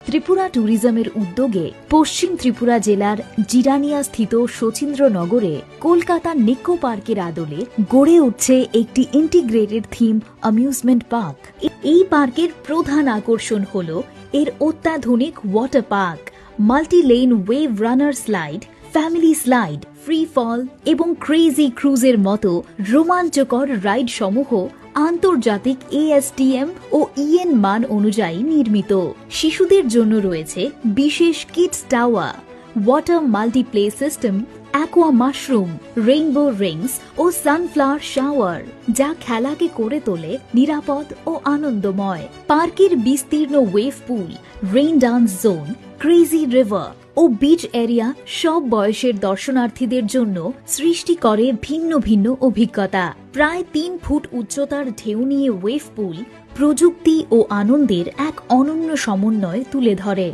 ত্রিপুরা ট্যুরিজমের উদ্যোগে পশ্চিম ত্রিপুরা জেলার জিরানিয়া স্থিত শচীন্দ্রনগরে কলকাতা নিকো পার্কের আদলে গড়ে উঠছে একটি ইন্টিগ্রেটেড থিম অ্যামিউজমেন্ট পার্ক। এই পার্কের প্রধান আকর্ষণ হল এর অত্যাধুনিক water park, multi lane wave runner slide, family slide, free fall এবং ক্রেজি ক্রুজের মতো রোমাঞ্চকর রাইড সমূহ আন্তর্জাতিক ASTM ও EN মান অনুযায়ী নির্মিত। শিশুদের জন্য রয়েছে বিশেষ kids tower, water multiplay system, aqua mushroom, rainbow rings ও সানফ্লাওয়ার শাওয়ার, যা খেলাকে করে তোলে নিরাপদ ও আনন্দময়। পার্কের বিস্তীর্ণ wave pool, rain dance zone, crazy river ও বিচ এরিয়া সব বয়সের দর্শনার্থীদের জন্য সৃষ্টি করে ভিন্ন ভিন্ন অভিজ্ঞতা। প্রায় 3 ফুট উচ্চতার ঢেউ নিয়ে ওয়েভ পুল প্রযুক্তি ও আনন্দের এক অনন্য সমন্বয় তুলে ধরে।